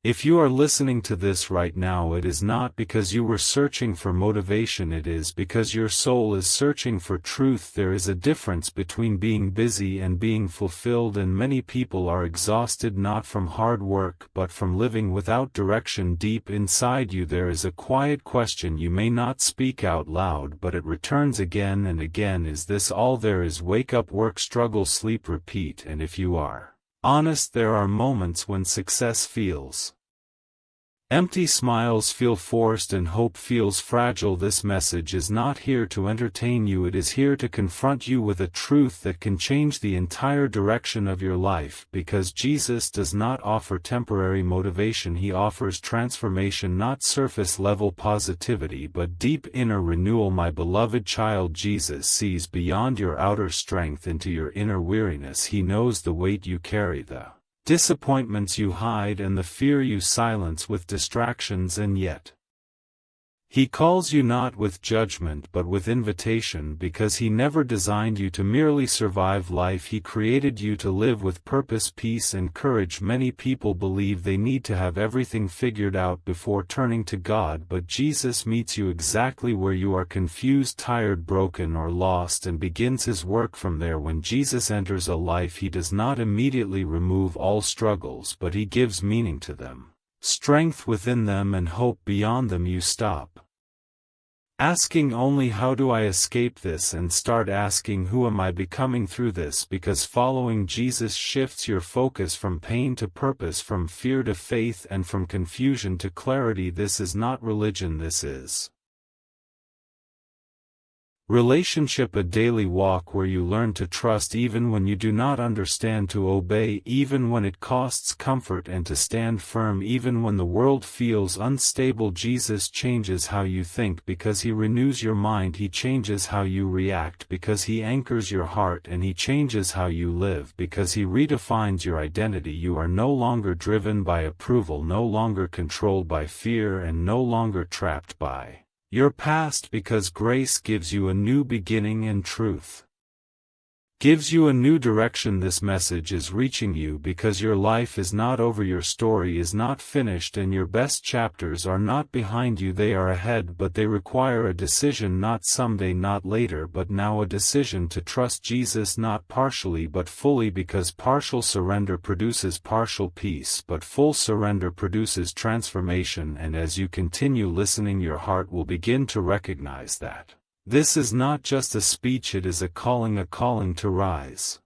If you are listening to this right now, it is not because you were searching for motivation, it is because your soul is searching for truth. There is a difference between being busy and being fulfilled, and many people are exhausted not from hard work but from living without direction. Deep inside you there is a quiet question you may not speak out loud, but it returns again and again. Is this all there is? Wake up, work, struggle, sleep, repeat. And if you are honest, there are moments when success feels empty, smiles feel forced, and hope feels fragile. This message is not here to entertain you, it is here to confront you with a truth that can change the entire direction of your life, because Jesus does not offer temporary motivation, he offers transformation, not surface-level positivity but deep inner renewal. My beloved child, Jesus sees beyond your outer strength into your inner weariness. He knows the weight you carry, the disappointments you hide, and the fear you silence with distractions, and yet he calls you not with judgment but with invitation, because he never designed you to merely survive life. He created you to live with purpose, peace, and courage. Many people believe they need to have everything figured out before turning to God, but Jesus meets you exactly where you are, confused, tired, broken, or lost, and begins his work from there. When Jesus enters a life, he does not immediately remove all struggles, but he gives meaning to them, strength within them, and hope beyond them. You stop asking only how do I escape this and start asking who am I becoming through this, because following Jesus shifts your focus from pain to purpose, from fear to faith, and from confusion to clarity. This is not religion, this is relationship, a daily walk where you learn to trust even when you do not understand, to obey even when it costs comfort, and to stand firm even when the world feels unstable. Jesus changes how you think because he renews your mind. He changes how you react because he anchors your heart, and he changes how you live because he redefines your identity. You are no longer driven by approval, no longer controlled by fear, and no longer trapped by your past, because grace gives you a new beginning and truth gives you a new direction. This message is reaching you because your life is not over, your story is not finished, and your best chapters are not behind you, they are ahead. But they require a decision, not someday, not later, but now, a decision to trust Jesus not partially but fully, because partial surrender produces partial peace, but full surrender produces transformation. And as you continue listening, your heart will begin to recognize that this is not just a speech, it is a calling to rise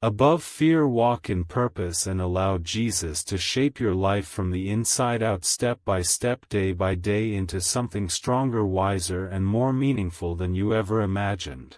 above fear, walk in purpose, and allow Jesus to shape your life from the inside out, step by step, day by day, into something stronger, wiser, and more meaningful than you ever imagined.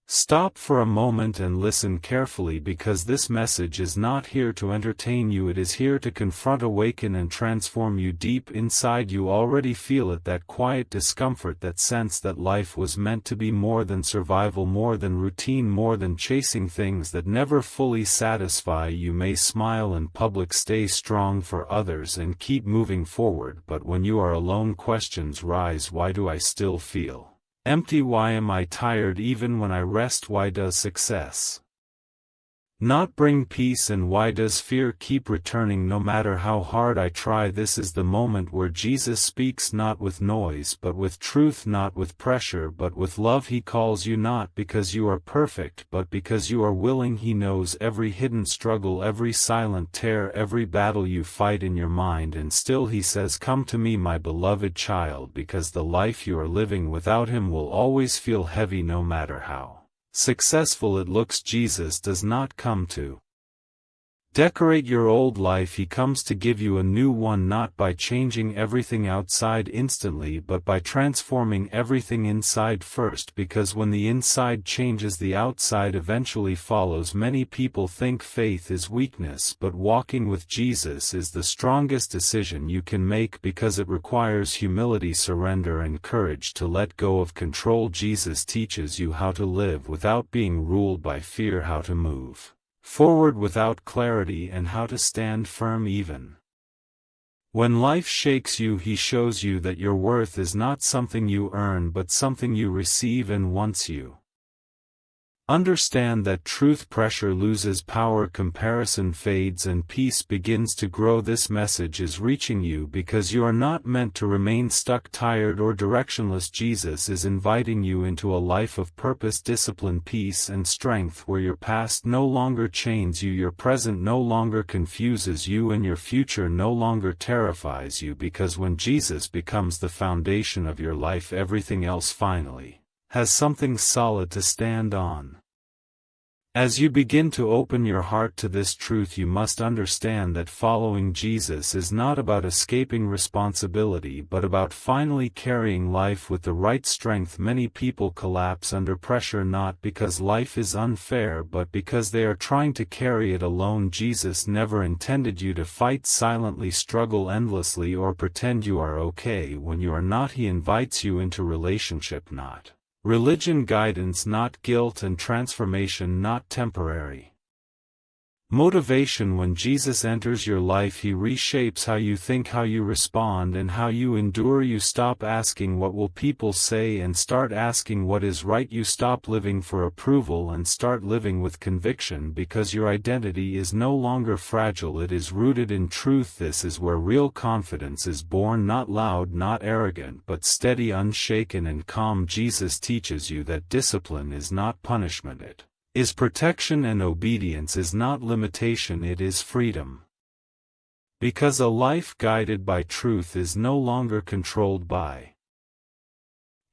Stop for a moment and listen carefully, because this message is not here to entertain you, it is here to confront, awaken, and transform you. Deep inside you already feel it, that quiet discomfort, that sense that life was meant to be more than survival, more than routine, more than chasing things that never fully satisfy. You may smile in public, stay strong for others, and keep moving forward, but when you are alone, questions rise. Why do I still feel empty? Why am I tired even when I rest? Why does success not bring peace, and why does fear keep returning no matter how hard I try? This is the moment where Jesus speaks, not with noise but with truth, not with pressure but with love. He calls you not because you are perfect but because you are willing. He knows every hidden struggle, every silent tear, every battle you fight in your mind, and still he says, come to me, my beloved child, because the life you are living without him will always feel heavy, no matter how successful it looks. Jesus does not come to decorate your old life, he comes to give you a new one, not by changing everything outside instantly but by transforming everything inside first, because when the inside changes, the outside eventually follows. Many people think faith is weakness, but walking with Jesus is the strongest decision you can make, because it requires humility, surrender, and courage to let go of control. Jesus teaches you how to live without being ruled by fear, how to move forward without clarity, and how to stand firm even when life shakes you. He shows you that your worth is not something you earn but something you receive, and once you Understand that truth pressure loses power, comparison fades, and peace begins to grow. This message is reaching you because you are not meant to remain stuck, tired, or directionless. Jesus is inviting you into a life of purpose, discipline, peace, and strength, where your past no longer chains you, your present no longer confuses you, and your future no longer terrifies you, because when Jesus becomes the foundation of your life, everything else finally has something solid to stand on. As you begin to open your heart to this truth, you must understand that following Jesus is not about escaping responsibility, but about finally carrying life with the right strength. Many people collapse under pressure not because life is unfair, but because they are trying to carry it alone. Jesus never intended you to fight silently, struggle endlessly, or pretend you are okay when you are not. He invites you into relationship, not religion, guidance, not guilt, and transformation, not temporary motivation. When Jesus enters your life, he reshapes how you think, how you respond, and how you endure. You stop asking what will people say and start asking what is right. You stop living for approval and start living with conviction, because your identity is no longer fragile, it is rooted in truth. This is where real confidence is born, not loud, not arrogant, but steady, unshaken, and calm. Jesus teaches you that discipline is not punishment, it is protection, and obedience is not limitation, it is freedom. Because a life guided by truth is no longer controlled by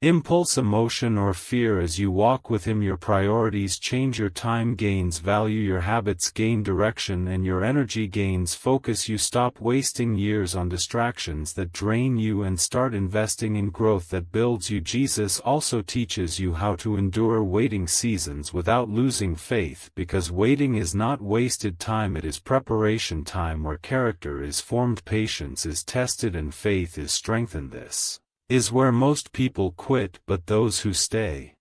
impulse, emotion, or fear. As you walk with him, your priorities change, your time gains value, your habits gain direction, and your energy gains focus. You stop wasting years on distractions that drain you and start investing in growth that builds you. Jesus also teaches you how to endure waiting seasons without losing faith, because waiting is not wasted time, it is preparation time where character is formed, patience is tested, and faith is strengthened. This is where most people quit, but those who stay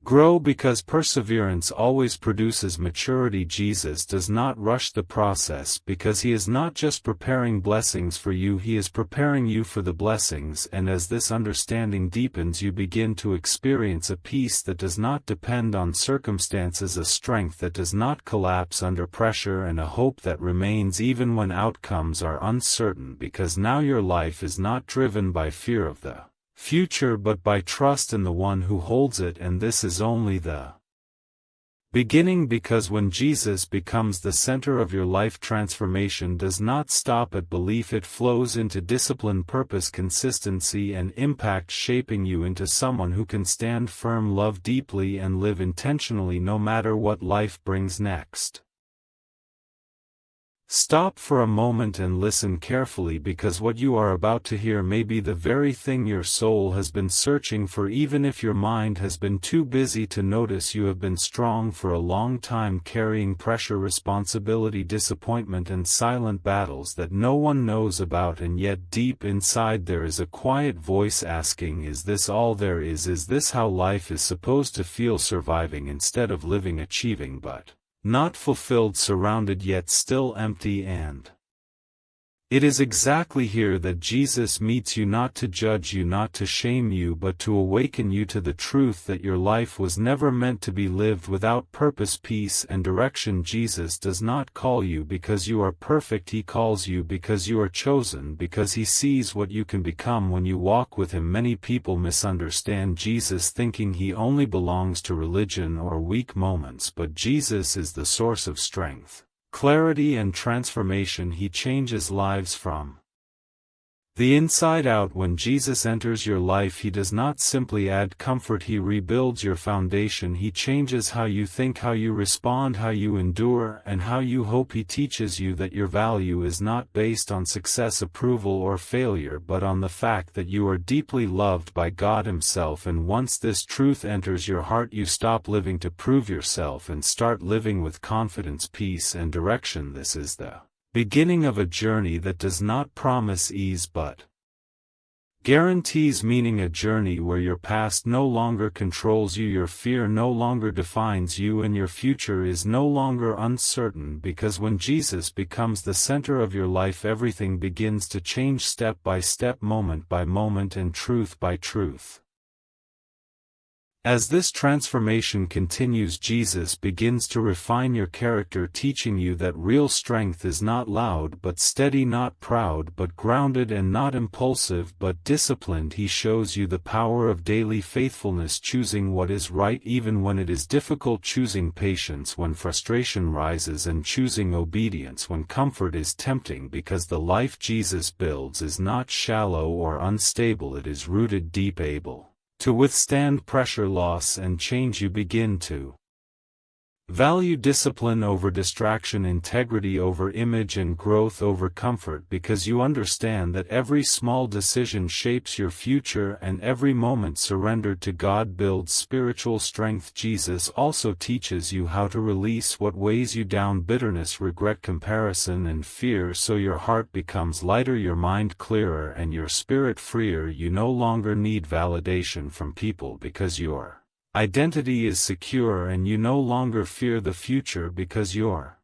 grow, because perseverance always produces maturity. Jesus does not rush the process, because he is not just preparing blessings for you, he is preparing you for the blessings. And as this understanding deepens, you begin to experience a peace that does not depend on circumstances, a strength that does not collapse under pressure, and a hope that remains even when outcomes are uncertain, because now your life is not driven by fear of the future but by trust in the one who holds it. And this is only the beginning, because when Jesus becomes the center of your life, transformation does not stop at belief, it flows into discipline, purpose, consistency, and impact, shaping you into someone who can stand firm, love deeply, and live intentionally no matter what life brings next. Stop for a moment and listen carefully, because what you are about to hear may be the very thing your soul has been searching for. Even if your mind has been too busy to notice, you have been strong for a long time, carrying pressure, responsibility, disappointment, and silent battles that no one knows about. And yet deep inside there is a quiet voice asking, is this all there is? Is this how life is supposed to feel? Surviving instead of living, achieving but not fulfilled, surrounded yet still empty. And it is exactly here that Jesus meets you, not to judge you, not to shame you, but to awaken you to the truth that your life was never meant to be lived without purpose, peace, and direction. Jesus does not call you because you are perfect, he calls you because you are chosen, because he sees what you can become when you walk with him. Many people misunderstand Jesus, thinking he only belongs to religion or weak moments, but Jesus is the source of strength, clarity, and transformation. He changes lives from the inside out. When Jesus enters your life, he does not simply add comfort, he rebuilds your foundation. He changes how you think, how you respond, how you endure, and how you hope. He teaches you that your value is not based on success, approval, or failure, but on the fact that you are deeply loved by God himself. And once this truth enters your heart, you stop living to prove yourself and start living with confidence, peace, and direction. This is the beginning of a journey that does not promise ease but guarantees meaning, a journey where your past no longer controls you, your fear no longer defines you, and your future is no longer uncertain. Because when Jesus becomes the center of your life, everything begins to change, step by step, moment by moment, and truth by truth. As this transformation continues, Jesus begins to refine your character, teaching you that real strength is not loud but steady, not proud but grounded, and not impulsive but disciplined. He shows you the power of daily faithfulness, choosing what is right even when it is difficult, choosing patience when frustration rises, and choosing obedience when comfort is tempting, because the life Jesus builds is not shallow or unstable, it is rooted deep, able to withstand pressure, loss, and change. You begin to value discipline over distraction, integrity over image, and growth over comfort, because you understand that every small decision shapes your future and every moment surrendered to God builds spiritual strength. Jesus also teaches you how to release what weighs you down: bitterness, regret, comparison, and fear, so your heart becomes lighter, your mind clearer, and your spirit freer. You no longer need validation from people because your identity is secure, and you no longer fear the future because your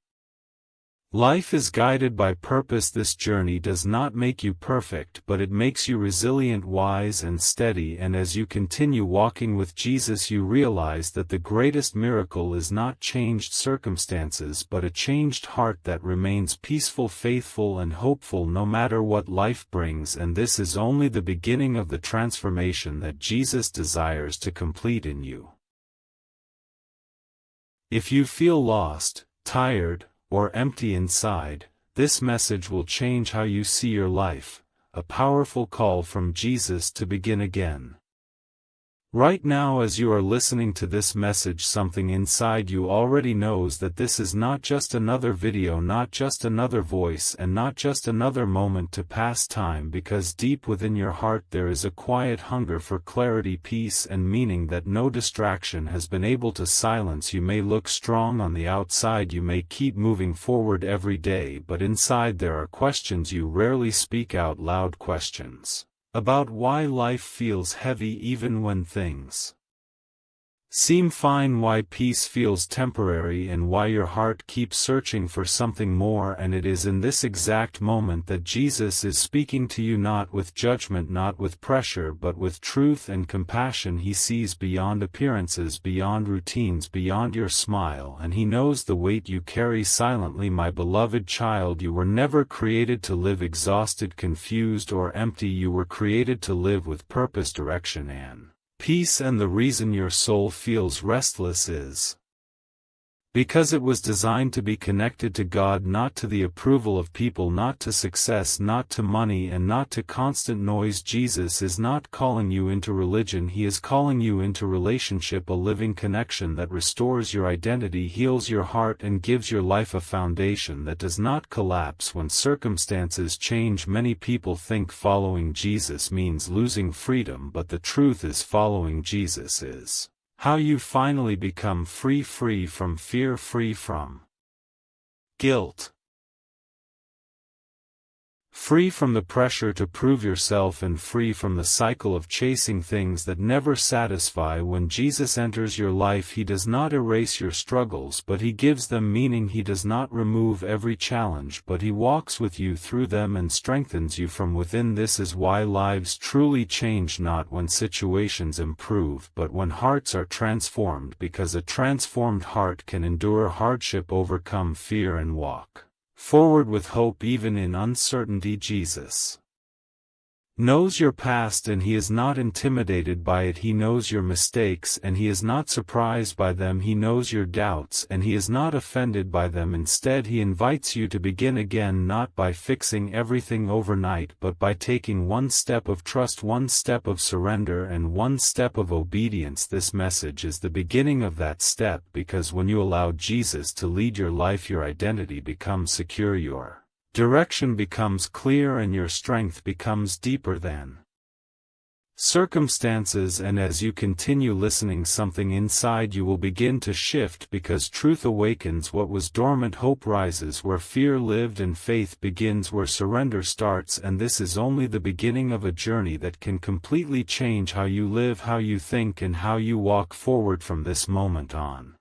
life is guided by purpose. This journey does not make you perfect, but it makes you resilient, wise, and steady. And as you continue walking with Jesus, you realize that the greatest miracle is not changed circumstances but a changed heart that remains peaceful, faithful, and hopeful no matter what life brings. And this is only the beginning of the transformation that Jesus desires to complete in you. If you feel lost, tired, or empty inside, this message will change how you see your life, a powerful call from Jesus to begin again. Right now, as you are listening to this message, something inside you already knows that this is not just another video, not just another voice, and not just another moment to pass time, because deep within your heart there is a quiet hunger for clarity, peace, and meaning that no distraction has been able to silence. You may look strong on the outside, you may keep moving forward every day, but inside there are questions you rarely speak out loud, questions about why life feels heavy even when things seem fine, why peace feels temporary, and why your heart keeps searching for something more. And it is in this exact moment that Jesus is speaking to you, not with judgment, not with pressure, but with truth and compassion. He sees beyond appearances, beyond routines, beyond your smile, and he knows the weight you carry silently. My beloved child, you were never created to live exhausted, confused, or empty. You were created to live with purpose, direction, and peace. And the reason your soul feels restless is because it was designed to be connected to God, not to the approval of people, not to success, not to money, and not to constant noise. Jesus is not calling you into religion, he is calling you into relationship, a living connection that restores your identity, heals your heart, and gives your life a foundation that does not collapse when circumstances change. Many people think following Jesus means losing freedom, but the truth is following Jesus is how you finally become free, free from fear, free from guilt, free from the pressure to prove yourself, and free from the cycle of chasing things that never satisfy. When Jesus enters your life, he does not erase your struggles, but he gives them meaning. He does not remove every challenge, but he walks with you through them and strengthens you from within. This is why lives truly change, not when situations improve, but when hearts are transformed, because a transformed heart can endure hardship, overcome fear, and walk forward with hope even in uncertainty. Jesus knows your past, and he is not intimidated by it. He knows your mistakes, and he is not surprised by them. He knows your doubts, and he is not offended by them. Instead, he invites you to begin again, not by fixing everything overnight, but by taking one step of trust, one step of surrender, and one step of obedience. This message is the beginning of that step, because when you allow Jesus to lead your life, your identity becomes secure, your direction becomes clear, and your strength becomes deeper than circumstances. And as you continue listening, something inside you will begin to shift, because truth awakens what was dormant, hope rises where fear lived, and faith begins where surrender starts. And this is only the beginning of a journey that can completely change how you live, how you think, and how you walk forward from this moment on.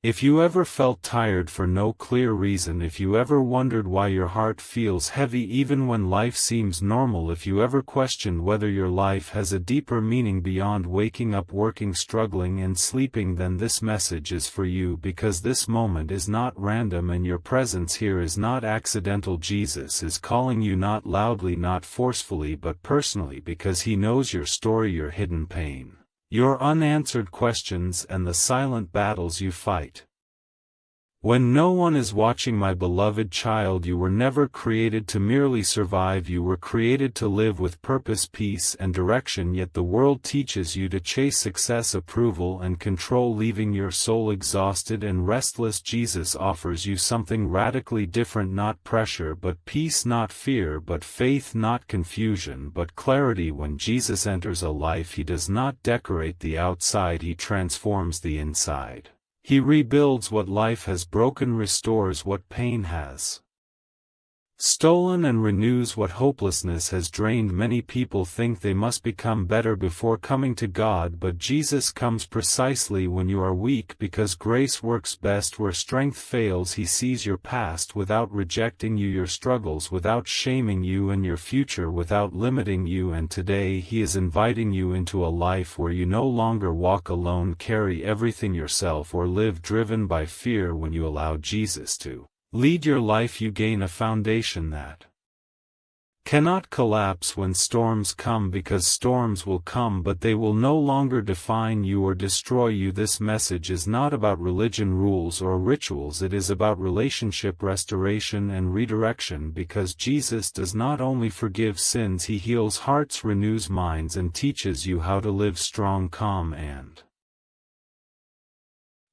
If you ever felt tired for no clear reason, if you ever wondered why your heart feels heavy even when life seems normal, if you ever questioned whether your life has a deeper meaning beyond waking up, working, struggling and sleeping, then this message is for you, because this moment is not random and your presence here is not accidental. Jesus is calling you, not loudly, not forcefully, but personally, because he knows your story, your hidden pain, your unanswered questions, and the silent battles you fight. When no one is watching, my beloved child, you were never created to merely survive, you were created to live with purpose, peace, and direction. Yet the world teaches you to chase success, approval, and control, leaving your soul exhausted and restless. Jesus offers you something radically different: not pressure but peace, not fear but faith, not confusion but clarity. When Jesus enters a life, he does not decorate the outside, he transforms the inside. He rebuilds what life has broken, restores what pain has stolen, and renews what hopelessness has drained. Many people think they must become better before coming to God, but Jesus comes precisely when you are weak, because grace works best where strength fails. He sees your past without rejecting you, your struggles without shaming you, and your future without limiting you. And today he is inviting you into a life where you no longer walk alone, carry everything yourself, or live driven by fear. When you allow Jesus to lead your life, you gain a foundation that cannot collapse when storms come, because storms will come, but they will no longer define you or destroy you. This message is not about religion, rules, or rituals. It is about relationship, restoration, and redirection, because Jesus does not only forgive sins, he heals hearts, renews minds, and teaches you how to live strong, calm, and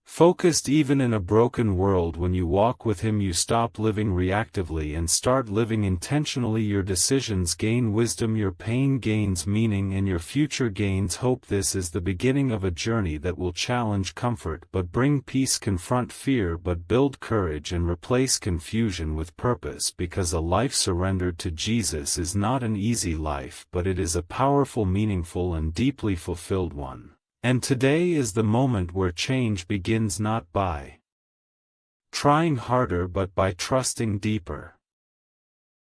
focused even in a broken world. When you walk with him, you stop living reactively and start living intentionally. Your decisions gain wisdom, your pain gains meaning, and your future gains hope. This is the beginning of a journey that will challenge comfort but bring peace, confront fear but build courage, and replace confusion with purpose, because a life surrendered to Jesus is not an easy life, but it is a powerful, meaningful, and deeply fulfilled one. And today is the moment where change begins, not by trying harder but by trusting deeper.